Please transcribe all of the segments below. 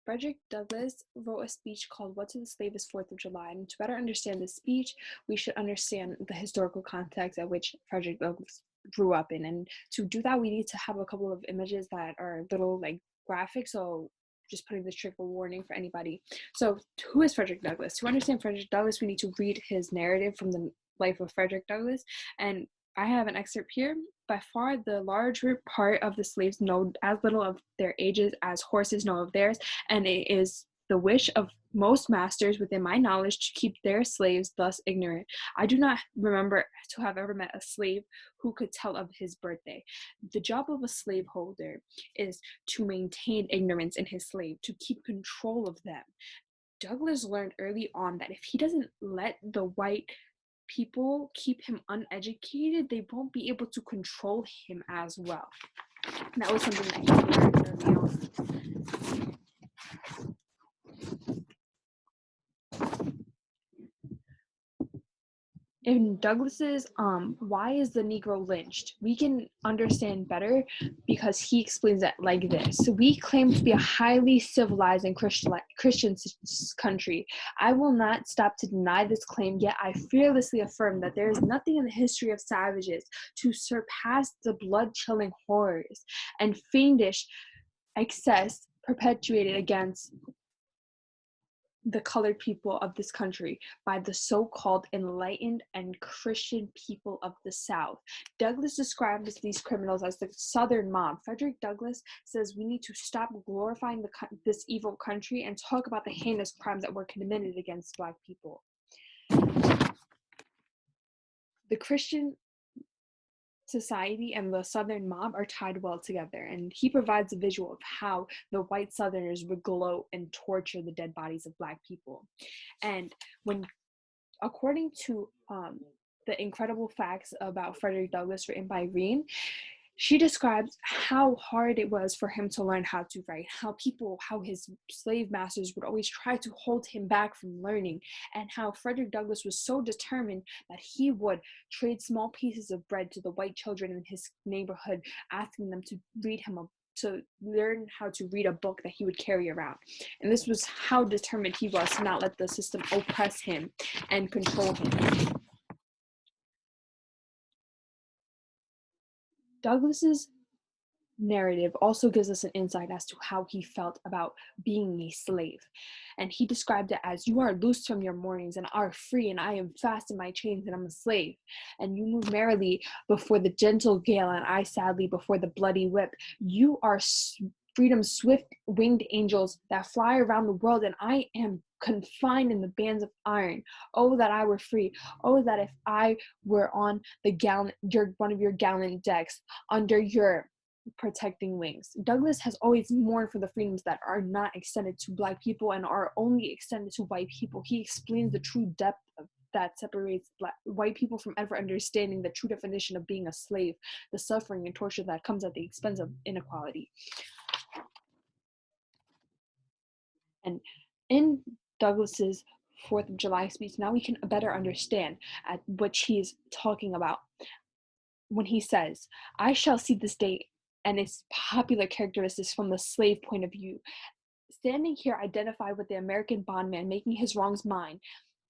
Frederick Douglass wrote a speech called What to the Slave is 4th of July. And to better understand this speech, we should understand the historical context at which Frederick Douglass grew up in. And to do that, we need to have a couple of images that are a little graphic. So just putting this trigger warning for anybody. So who is Frederick Douglass? To understand Frederick Douglass, we need to read his narrative from the life of Frederick Douglass. And I have an excerpt here. By far, the larger part of the slaves know as little of their ages as horses know of theirs, and it is the wish of most masters within my knowledge to keep their slaves thus ignorant. I do not remember to have ever met a slave who could tell of his birthday. The job of a slaveholder is to maintain ignorance in his slave, to keep control of them. Douglass learned early on that if he doesn't let the white people keep him uneducated, they won't be able to control him as well. And that was something that he learned early on. In Douglass's Why is the Negro Lynched? We can understand better because he explains it like this. So we claim to be a highly civilized and Christian country. I will not stop to deny this claim, yet I fearlessly affirm that there is nothing in the history of savages to surpass the blood-chilling horrors and fiendish excess perpetuated against the colored people of this country by the so-called enlightened and Christian people of the South. Douglass describes these criminals as the Southern mob. Frederick Douglass says we need to stop glorifying this evil country and talk about the heinous crimes that were committed against Black people. The Christian society and the Southern mob are tied well together, and he provides a visual of how the white Southerners would gloat and torture the dead bodies of Black people. And according to the incredible facts about Frederick Douglass written by Reen, she describes how hard it was for him to learn how to write, how his slave masters would always try to hold him back from learning, and how Frederick Douglass was so determined that he would trade small pieces of bread to the white children in his neighborhood, asking them to to learn how to read a book that he would carry around. And this was how determined he was to not let the system oppress him and control him. Douglass's narrative also gives us an insight as to how he felt about being a slave. And he described it as, you are loosed from your moorings and are free, and I am fast in my chains and I'm a slave. And you move merrily before the gentle gale, and I sadly before the bloody whip. You are freedom's swift-winged angels that fly around the world, and I am confined in the bands of iron. Oh, that I were free. Oh, that if I were on one of your gallant decks under your protecting wings. Douglass has always mourned for the freedoms that are not extended to Black people and are only extended to white people. He explains the true depth that separates white people from ever understanding the true definition of being a slave, the suffering and torture that comes at the expense of inequality. And in Douglass's 4th of July speech, now we can better understand at what he's talking about when he says, I shall see this day and its popular characteristics from the slave point of view. Standing here identified with the American bondman, making his wrongs mine,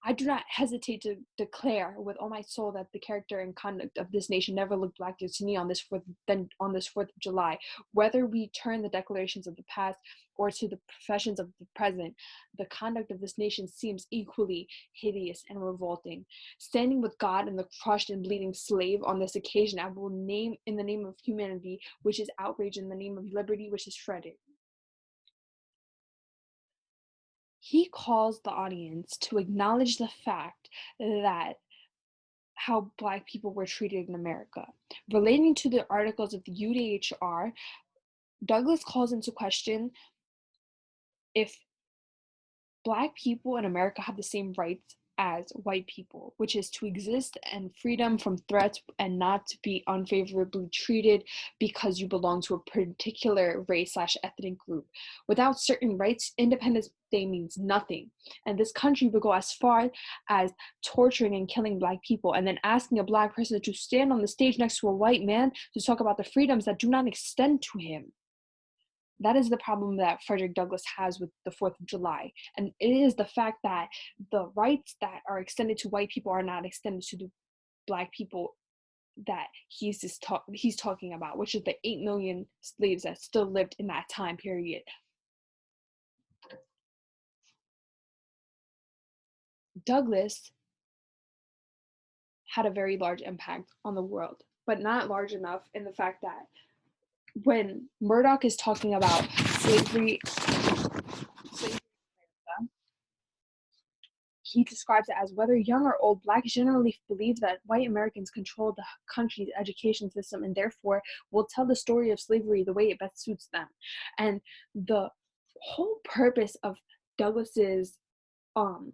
I do not hesitate to declare with all my soul that the character and conduct of this nation never looked blacker to me on this 4th of July. Whether we turn the declarations of the past or to the professions of the present, the conduct of this nation seems equally hideous and revolting. Standing with God and the crushed and bleeding slave on this occasion, I will name in the name of humanity, which is outrage, in the name of liberty, which is shredded. He calls the audience to acknowledge the fact that how Black people were treated in America. Relating to the articles of the UDHR, Douglass calls into question if Black people in America have the same rights as white people, which is to exist and freedom from threats and not to be unfavorably treated because you belong to a particular race/ethnic group. Without certain rights, Independence Day means nothing. And this country would go as far as torturing and killing Black people and then asking a Black person to stand on the stage next to a white man to talk about the freedoms that do not extend to him. That is the problem that Frederick Douglass has with the 4th of July. And it is the fact that the rights that are extended to white people are not extended to the Black people that he's talking about, which is the 8 million slaves that still lived in that time period. Douglass had a very large impact on the world, but not large enough in the fact that when Murdoch is talking about slavery, he describes it as whether young or old, Blacks generally believe that white Americans control the country's education system and therefore will tell the story of slavery the way it best suits them. And the whole purpose of Douglass's um,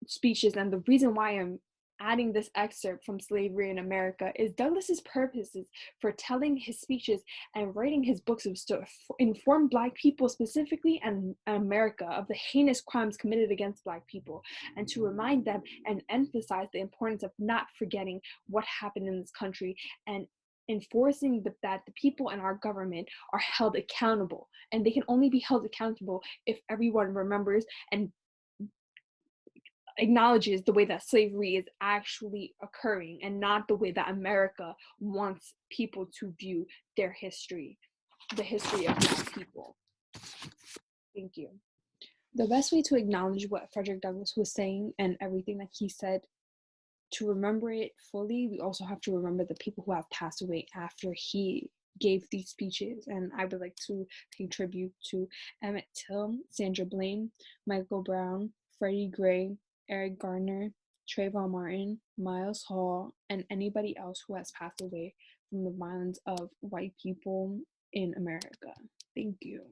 speeches, and the reason why I'm adding this excerpt from Slavery in America, is Douglass's purposes for telling his speeches and writing his books was to inform Black people specifically and America of the heinous crimes committed against Black people, and to remind them and emphasize the importance of not forgetting what happened in this country, and enforcing that the people and our government are held accountable. And they can only be held accountable if everyone remembers and acknowledges the way that slavery is actually occurring and not the way that America wants people to view their history, the history of Black people. Thank you. The best way to acknowledge what Frederick Douglass was saying and everything that he said, to remember it fully, we also have to remember the people who have passed away after he gave these speeches. And I would like to pay tribute to Emmett Till, Sandra Bland, Michael Brown, Freddie Gray, Eric Garner, Trayvon Martin, Miles Hall, and anybody else who has passed away from the violence of white people in America. Thank you.